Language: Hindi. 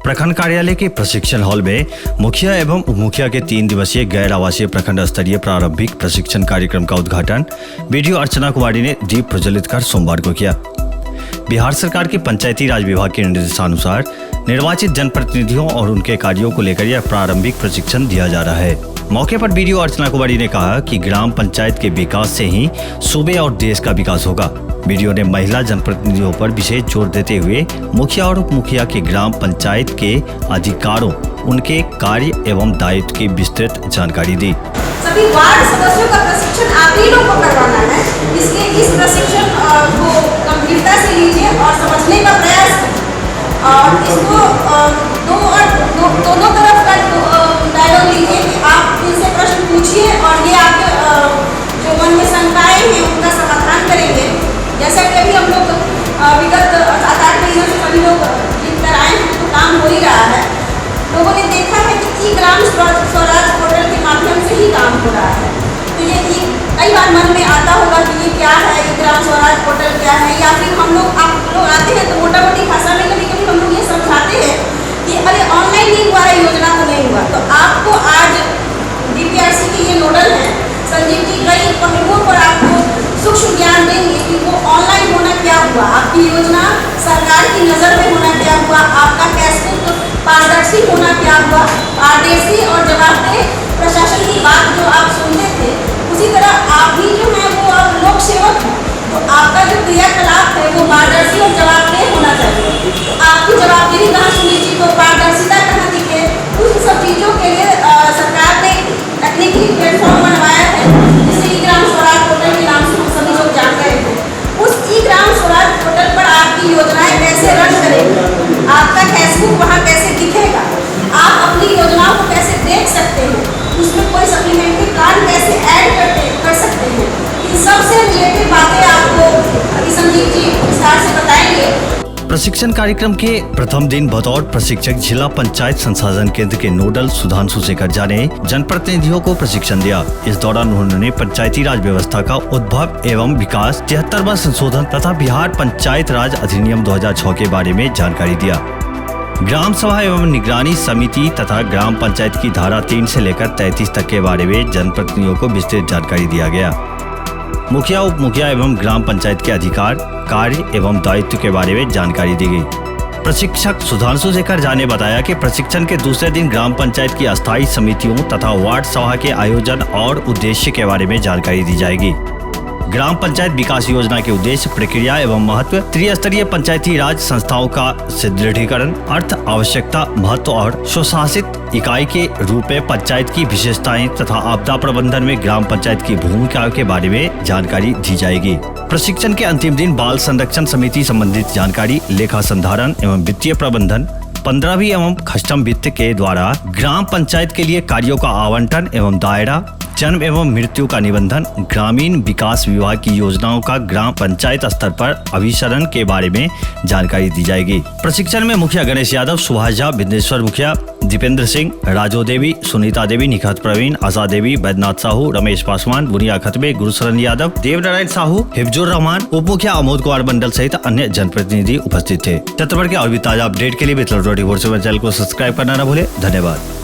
प्रखंड कार्यालय के प्रशिक्षण हॉल में मुखिया एवं उप मुखिया के 3 दिवसीय गैर आवासीय प्रखंड स्तरीय प्रारंभिक प्रशिक्षण कार्यक्रम का उद्घाटन बीडीओ अर्चना कुमारी ने दीप प्रज्वलित कर सोमवार को किया। बिहार सरकार के पंचायती राज विभाग के निर्देशानुसार निर्वाचित जनप्रतिनिधियों और उनके कार्यों को लेकर यह प्रारंभिक प्रशिक्षण दिया जा रहा है। मौके पर बीडीओ अर्चना कुमारी ने कहा कि ग्राम पंचायत के विकास से ही सूबे और देश का विकास होगा। बीडीओ ने महिला जनप्रतिनिधियों पर विशेष जोर देते हुए मुखिया और उप मुखिया के ग्राम पंचायत के अधिकारों, उनके कार्य एवं दायित्व की विस्तृत जानकारी दी। सभी वार्ड सदस्यों का प्रशिक्षण आप ही लोग को करवाना है, इसलिए इस प्रशिक्षण को गंभीरता से लीजिए और समझने का प्रयास करें और इसको दोनों तरफ का डायलॉग लीजिए कि आप इनसे प्रश्न पूछिए और ये आपके जो मन में शंकाएं हैं उनका समाधान करेंगे। जैसा कि अभी हम लोग विगत 7-8 महीनों से सभी लोग लिखकर आए हैं तो काम हो ही रहा है। लोगों ने देखा है कि ई ग्राम स्वराज पोर्टल के माध्यम से ही काम हो रहा है। तो ये कई बार मन में आता होगा कि ये क्या है, ई ग्राम स्वराज पोर्टल क्या है, या फिर आप लोग आते हैं तो मोटा मोटी भाषा में कभी कभी हम लोग ये समझाते हैं कि अरे ऑनलाइन नहीं हुआ है, योजना तो नहीं हुआ। तो आपको आज डीपीआरसी के ये नोडल है संजीव जी कई पहलुओं पर आपको सूक्ष्म ज्ञान देंगे कि वो ऑनलाइन होना क्या हुआ, आपकी योजना सरकार की नज़र में होना क्या हुआ, आपका कैशबुक पारदर्शी होना क्या हुआ, पारदर्शी और जवाबदेह प्रशासन की बात जो आप सुनते थे उसी तरह आप भी जो है वो अब लोक सेवक हैं। तो आपका जो क्रियाकलाप है वो पारदर्शी और जवाबदेह होना चाहिए। तो आपकी जवाबदेही कहाँ सुनिश्चित हो, पारदर्शिता कहाँ दिखे, उन सब चीज़ों के लिए सरकार ने तकनीकी प्लेटफॉर्म बनवाया है जिसे ई ग्राम स्वराज पोर्टल के नाम से हम सभी लोग जानते हैं। उस ई ग्राम स्वराज पोर्टल पर आपकी योजनाएं कैसे रन करेंगी, आपका कैशबुक वहाँ कैसे दिखेगा, आप अपनी योजनाओं को कैसे देख सकते हैं, उसमें कोई सप्लीमेंट्री कार्ड कैसे ऐड कर सकते हैं, इन सबसे रिलेटेड बातें आपको अभी संजीव जी विस्तार से बताएंगे। प्रशिक्षण कार्यक्रम के प्रथम दिन बतौर प्रशिक्षक जिला पंचायत संसाधन केंद्र के नोडल सुधांशु शेखर झा ने जनप्रतिनिधियों को प्रशिक्षण दिया। इस दौरान उन्होंने पंचायती राज व्यवस्था का उद्भव एवं विकास, 73वां संशोधन तथा बिहार पंचायत राज अधिनियम 2006 के बारे में जानकारी दिया। ग्राम सभा एवं निगरानी समिति तथा ग्राम पंचायत की धारा 3 से लेकर 33 तक के बारे में जनप्रतिनिधियों को विस्तृत जानकारी दिया गया। मुखिया, उप मुखिया एवं ग्राम पंचायत के अधिकार, कार्य एवं दायित्व के बारे में जानकारी दी गई। प्रशिक्षक सुधांशु शेखर झा ने बताया कि प्रशिक्षण के दूसरे दिन ग्राम पंचायत की अस्थायी समितियों तथा वार्ड सभा के आयोजन और उद्देश्य के बारे में जानकारी दी जाएगी। ग्राम पंचायत विकास योजना के उद्देश्य, प्रक्रिया एवं महत्व, त्रिस्तरीय पंचायती राज संस्थाओं का सुदृढ़ीकरण, अर्थ, आवश्यकता, महत्व और स्वशासित इकाई के रूप में पंचायत की विशेषताएं तथा आपदा प्रबंधन में ग्राम पंचायत की भूमिका के बारे में जानकारी दी जाएगी। प्रशिक्षण के अंतिम दिन बाल संरक्षण समिति संबंधित जानकारी, लेखा संधारण एवं वित्तीय प्रबंधन, 15वीं एवं खष्टम वित्त के द्वारा ग्राम पंचायत के लिए कार्यों का आवंटन एवं दायरा, जन्म एवं मृत्यु का निबंधन, ग्रामीण विकास विभाग की योजनाओं का ग्राम पंचायत स्तर पर अभिसरण के बारे में जानकारी दी जाएगी। प्रशिक्षण में मुखिया गणेश यादव, सुभाष झा, बिंदेश्वर मुखिया, दीपेंद्र सिंह, राजो देवी, सुनीता देवी, निखत प्रवीण, आशा देवी, बैद्यनाथ साहू, रमेश पासवान, बुनिया खतबे, गुरुशरण यादव, देवनारायण साहू, हिफजुर रहमान, उप मुखिया अमोद कुमार मंडल सहित अन्य जनप्रतिनिधि उपस्थित थे। छत्तीसगढ़ के और भी ताजा अपडेट के लिए मिथिला 24/7 चैनल को सब्सक्राइब करना न भूले। धन्यवाद।